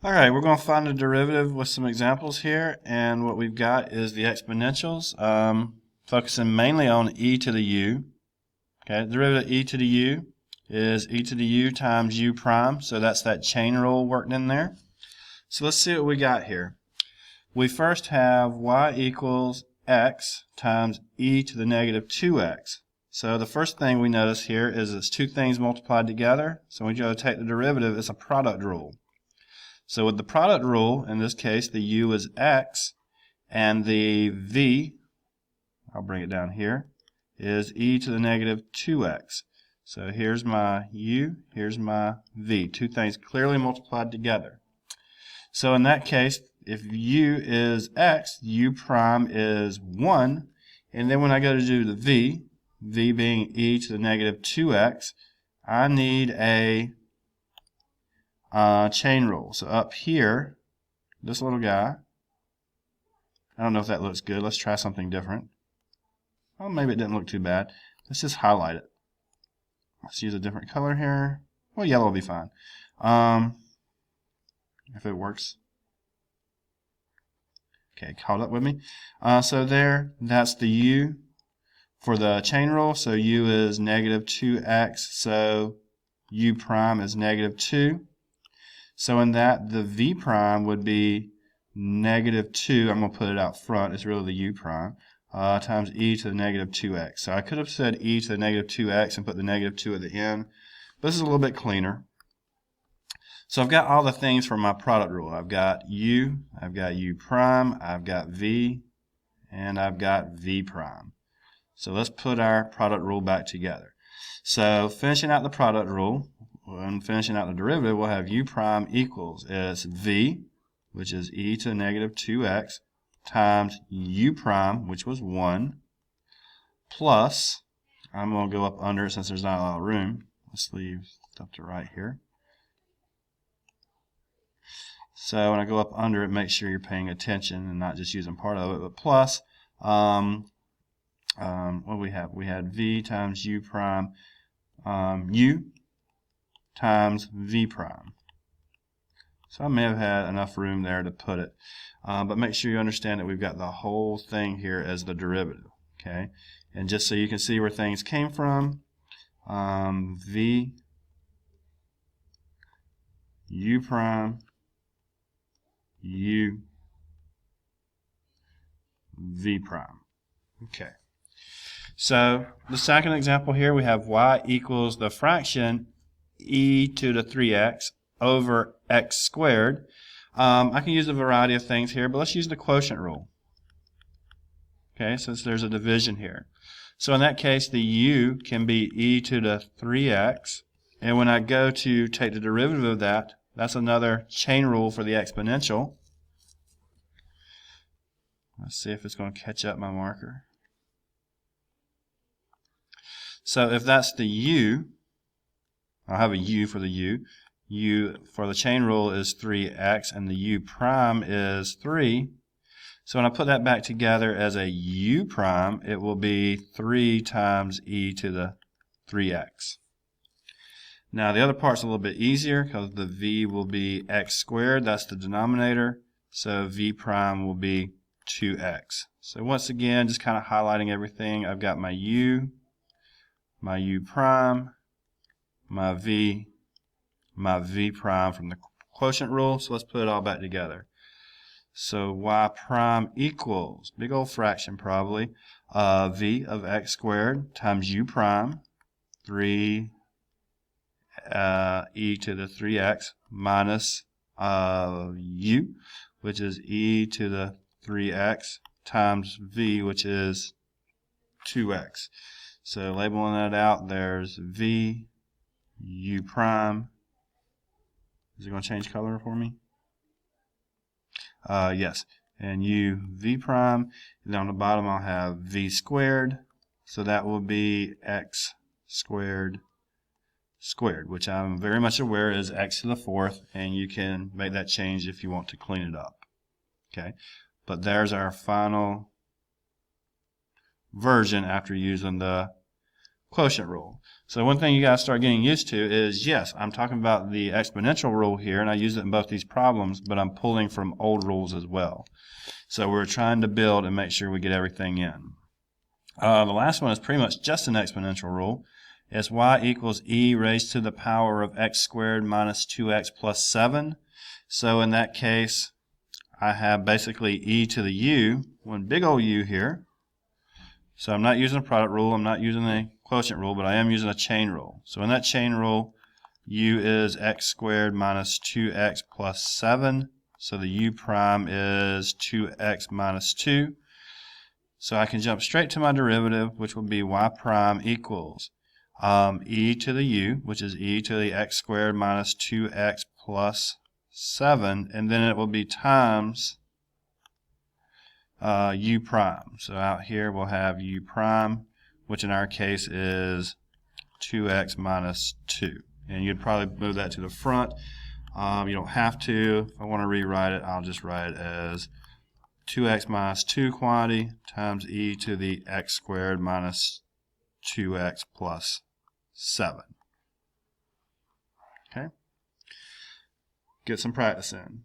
Alright, we're going to find a derivative with some examples here, and what we've got is the exponentials, focusing mainly on e to the u. Okay, the derivative of e to the u is e to the u times u prime, so that's that chain rule worked in there. So let's see what we got here. We first have y equals x times e to the negative 2x. So the first thing we notice here is it's two things multiplied together, so when you go to take the derivative, it's a product rule. So with the product rule, in this case, the u is x, and the v, I'll bring it down here, is e to the negative 2x. So here's my u, here's my v, two things clearly multiplied together. So in that case, if u is x, u prime is 1, and then when I go to do the v being e to the negative 2x, I need a chain rule. So up here, this little guy, I don't know if that looks good. Let's try something different. Well, maybe it didn't look too bad. Let's just highlight it. Let's use a different color here. Well, yellow will be fine. If it works. Okay, caught up with me. So there, that's the u for the chain rule. So u is negative 2x, so u prime is negative 2. So in that, the v prime would be negative 2. I'm going to put it out front. It's really the u prime times e to the negative 2x. So I could have said e to the negative 2x and put the negative 2 at the end. But this is a little bit cleaner. So I've got all the things for my product rule. I've got u prime, I've got v, and I've got v prime. So let's put our product rule back together. So finishing out the product rule, when finishing out the derivative, we'll have u prime equals is v, which is e to the negative 2x, times u prime, which was 1, plus, I'm going to go up under it since there's not a lot of room. Let's leave stuff to right here. So when I go up under it, make sure you're paying attention and not just using part of it, but plus, what do we have? We had v times u prime, u times v prime. So I may have had enough room there to put it. But make sure you understand that we've got the whole thing here as the derivative. Okay, and just so you can see where things came from, v u prime u v prime. Okay. So the second example here, we have y equals the fraction e to the 3x over x squared. I can use a variety of things here, but let's use the quotient rule. Okay, since there's a division here. So in that case, the u can be e to the 3x, and when I go to take the derivative of that, that's another chain rule for the exponential. Let's see if it's going to catch up my marker. So if that's the u, I'll have a u for the u. U for the chain rule is 3x, and the u prime is 3. So when I put that back together as a u prime, it will be 3 times e to the 3x. Now the other part's a little bit easier because the v will be x squared. That's the denominator. So v prime will be 2x. So once again, just kind of highlighting everything. I've got my u prime, my v prime from the quotient rule. So let's put it all back together. So y prime equals, big old fraction probably, v of x squared times u prime, 3 e to the 3x minus u, which is e to the 3x times v, which is 2x. So labeling that out, there's v u prime. Is it going to change color for me? Yes. And u v prime. And then on the bottom I'll have v squared. So that will be x squared squared, which I'm very much aware is x to the 4th, and you can make that change if you want to clean it up. Okay. But there's our final version after using the quotient rule. So one thing you got to start getting used to is, yes, I'm talking about the exponential rule here, and I use it in both these problems, but I'm pulling from old rules as well. So we're trying to build and make sure we get everything in. The last one is pretty much just an exponential rule. It's y equals e raised to the power of x squared minus 2x plus 7. So in that case, I have basically e to the u, one big old u here. So I'm not using a product rule, I'm not using a quotient rule, but I am using a chain rule. So in that chain rule, u is x squared minus 2x plus 7. So the u prime is 2x minus 2. So I can jump straight to my derivative, which will be y prime equals e to the u, which is e to the x squared minus 2x plus 7, and then it will be times u prime. So out here we'll have u prime, which in our case is 2x minus 2. And you'd probably move that to the front. You don't have to. If I want to rewrite it, I'll just write it as 2x minus 2 quantity times e to the x squared minus 2x plus 7. Okay? Get some practice in.